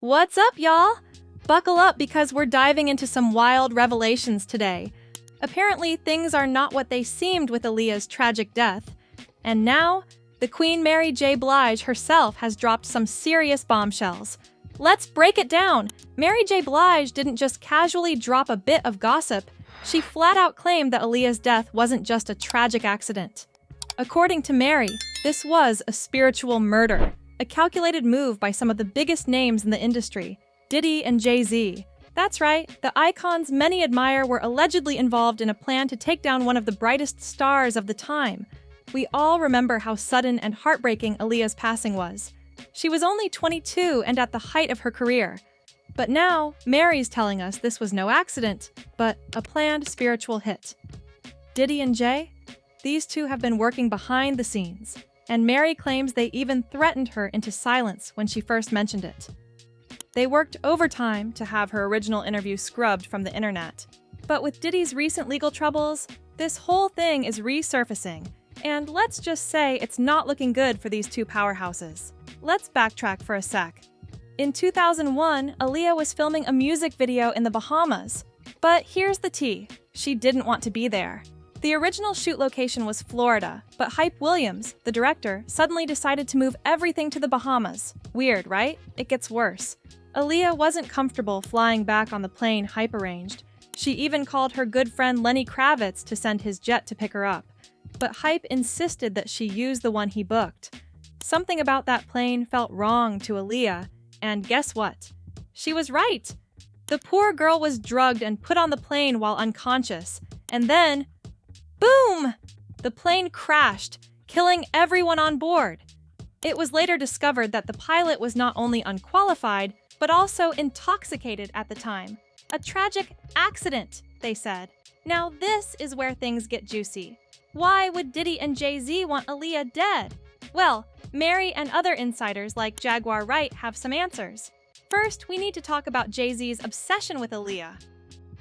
What's up, y'all? Buckle up because we're diving into some wild revelations today. Apparently, things are not what they seemed with Aaliyah's tragic death. And now, the Queen Mary J. Blige herself has dropped some serious bombshells. Let's break it down. Mary J. Blige didn't just casually drop a bit of gossip. She flat out claimed that Aaliyah's death wasn't just a tragic accident. According to Mary, this was a spiritual murder. A calculated move by some of the biggest names in the industry, Diddy and Jay-Z. That's right, the icons many admire were allegedly involved in a plan to take down one of the brightest stars of the time. We all remember how sudden and heartbreaking Aaliyah's passing was. She was only 22 and at the height of her career. But now, Mary's telling us this was no accident, but a planned spiritual hit. Diddy and Jay? These two have been working behind the scenes. And Mary claims they even threatened her into silence when she first mentioned it. They worked overtime to have her original interview scrubbed from the internet. But with Diddy's recent legal troubles, this whole thing is resurfacing. And let's just say it's not looking good for these two powerhouses. Let's backtrack for a sec. In 2001, Aaliyah was filming a music video in the Bahamas. But here's the tea, she didn't want to be there. The original shoot location was Florida, but Hype Williams, the director, suddenly decided to move everything to the Bahamas. Weird, right? It gets worse. Aaliyah wasn't comfortable flying back on the plane Hype arranged. She even called her good friend Lenny Kravitz to send his jet to pick her up. But Hype insisted that she use the one he booked. Something about that plane felt wrong to Aaliyah, and guess what? She was right! The poor girl was drugged and put on the plane while unconscious, and then boom! The plane crashed, killing everyone on board. It was later discovered that the pilot was not only unqualified, but also intoxicated at the time. A tragic accident, they said. Now this is where things get juicy. Why would Diddy and Jay-Z want Aaliyah dead? Well, Mary and other insiders like Jaguar Wright have some answers. First, we need to talk about Jay-Z's obsession with Aaliyah.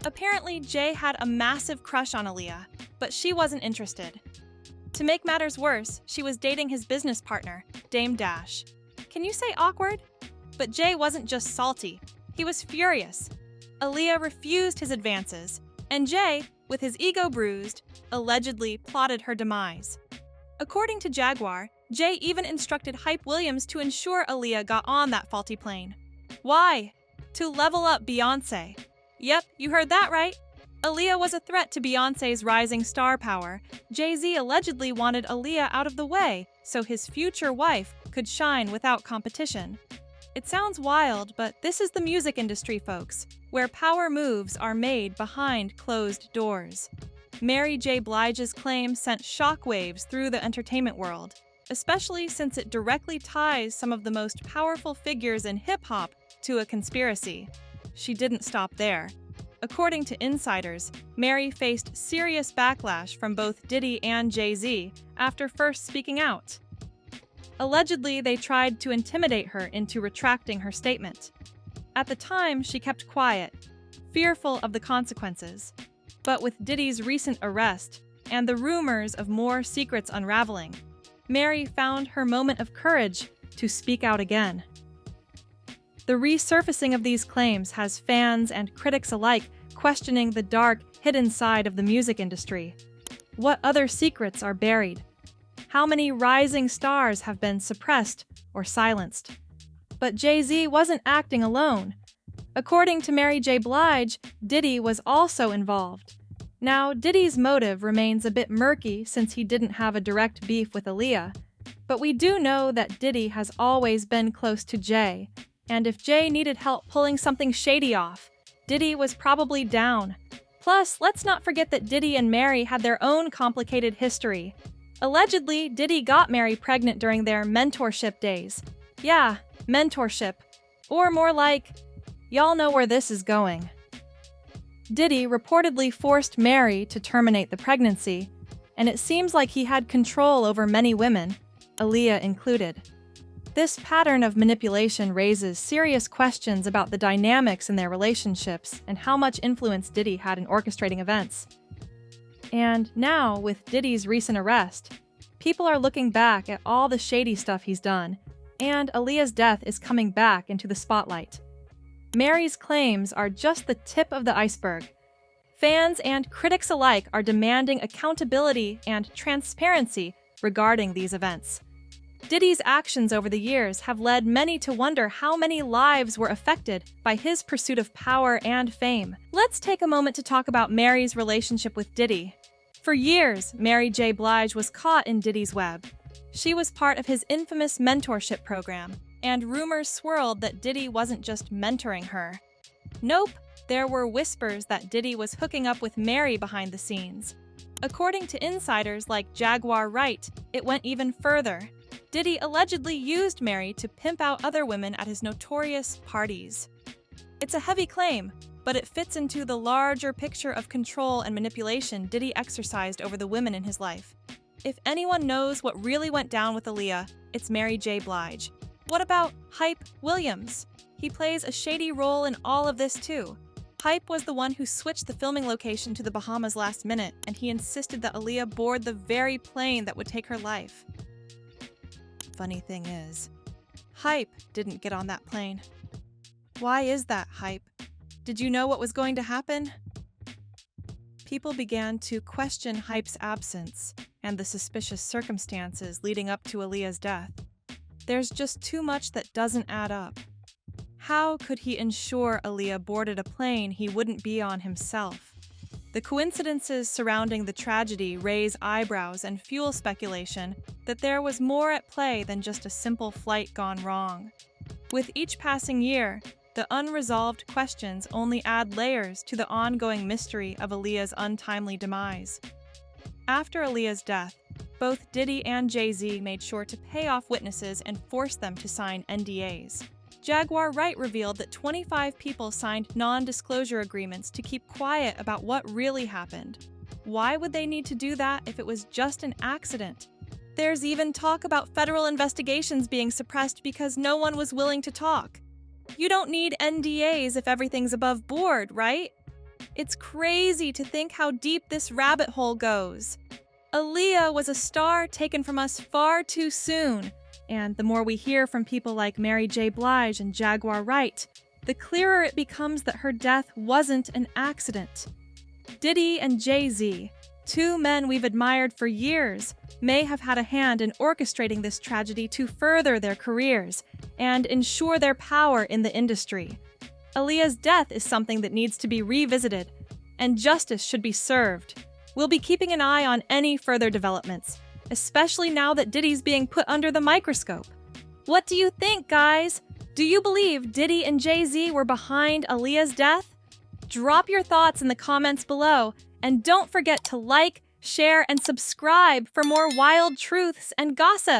Apparently, Jay had a massive crush on Aaliyah, but she wasn't interested. To make matters worse, she was dating his business partner, Dame Dash. Can you say awkward? But Jay wasn't just salty, he was furious. Aaliyah refused his advances, and Jay, with his ego bruised, allegedly plotted her demise. According to Jaguar, Jay even instructed Hype Williams to ensure Aaliyah got on that faulty plane. Why? To level up Beyoncé. Yep, you heard that right. Aaliyah was a threat to Beyoncé's rising star power. Jay-Z allegedly wanted Aaliyah out of the way so his future wife could shine without competition. It sounds wild, but this is the music industry, folks, where power moves are made behind closed doors. Mary J. Blige's claim sent shockwaves through the entertainment world, especially since it directly ties some of the most powerful figures in hip-hop to a conspiracy. She didn't stop there. According to insiders, Mary faced serious backlash from both Diddy and Jay-Z after first speaking out. Allegedly, they tried to intimidate her into retracting her statement. At the time, she kept quiet, fearful of the consequences. But with Diddy's recent arrest and the rumors of more secrets unraveling, Mary found her moment of courage to speak out again. The resurfacing of these claims has fans and critics alike questioning the dark, hidden side of the music industry. What other secrets are buried? How many rising stars have been suppressed or silenced? But Jay-Z wasn't acting alone. According to Mary J. Blige, Diddy was also involved. Now, Diddy's motive remains a bit murky since he didn't have a direct beef with Aaliyah, but we do know that Diddy has always been close to Jay. And if Jay needed help pulling something shady off, Diddy was probably down. Plus, let's not forget that Diddy and Mary had their own complicated history. Allegedly, Diddy got Mary pregnant during their mentorship days. Yeah, mentorship. Or more like, y'all know where this is going. Diddy reportedly forced Mary to terminate the pregnancy, and it seems like he had control over many women, Aaliyah included. This pattern of manipulation raises serious questions about the dynamics in their relationships and how much influence Diddy had in orchestrating events. And now, with Diddy's recent arrest, people are looking back at all the shady stuff he's done, and Aaliyah's death is coming back into the spotlight. Mary's claims are just the tip of the iceberg. Fans and critics alike are demanding accountability and transparency regarding these events. Diddy's actions over the years have led many to wonder how many lives were affected by his pursuit of power and fame. Let's take a moment to talk about Mary's relationship with Diddy. For years, Mary J. Blige was caught in Diddy's web. She was part of his infamous mentorship program, and rumors swirled that Diddy wasn't just mentoring her. Nope, there were whispers that Diddy was hooking up with Mary behind the scenes. According to insiders like Jaguar Wright, it went even further. Diddy allegedly used Mary to pimp out other women at his notorious parties. It's a heavy claim, but it fits into the larger picture of control and manipulation Diddy exercised over the women in his life. If anyone knows what really went down with Aaliyah, it's Mary J. Blige. What about Hype Williams? He plays a shady role in all of this too. Hype was the one who switched the filming location to the Bahamas last minute, and he insisted that Aaliyah board the very plane that would take her life. Funny thing is, Hype didn't get on that plane. Why is that, Hype? Did you know what was going to happen? People began to question Hype's absence and the suspicious circumstances leading up to Aaliyah's death. There's just too much that doesn't add up. How could he ensure Aaliyah boarded a plane he wouldn't be on himself? The coincidences surrounding the tragedy raise eyebrows and fuel speculation that there was more at play than just a simple flight gone wrong. With each passing year, the unresolved questions only add layers to the ongoing mystery of Aaliyah's untimely demise. After Aaliyah's death, both Diddy and Jay-Z made sure to pay off witnesses and force them to sign NDAs. Jaguar Wright revealed that 25 people signed non-disclosure agreements to keep quiet about what really happened. Why would they need to do that if it was just an accident? There's even talk about federal investigations being suppressed because no one was willing to talk. You don't need NDAs if everything's above board, right? It's crazy to think how deep this rabbit hole goes. Aaliyah was a star taken from us far too soon. And the more we hear from people like Mary J. Blige and Jaguar Wright, the clearer it becomes that her death wasn't an accident. Diddy and Jay-Z, two men we've admired for years, may have had a hand in orchestrating this tragedy to further their careers and ensure their power in the industry. Aaliyah's death is something that needs to be revisited, and justice should be served. We'll be keeping an eye on any further developments, especially now that Diddy's being put under the microscope. What do you think, guys? Do you believe Diddy and Jay-Z were behind Aaliyah's death? Drop your thoughts in the comments below, and don't forget to like, share, and subscribe for more wild truths and gossip.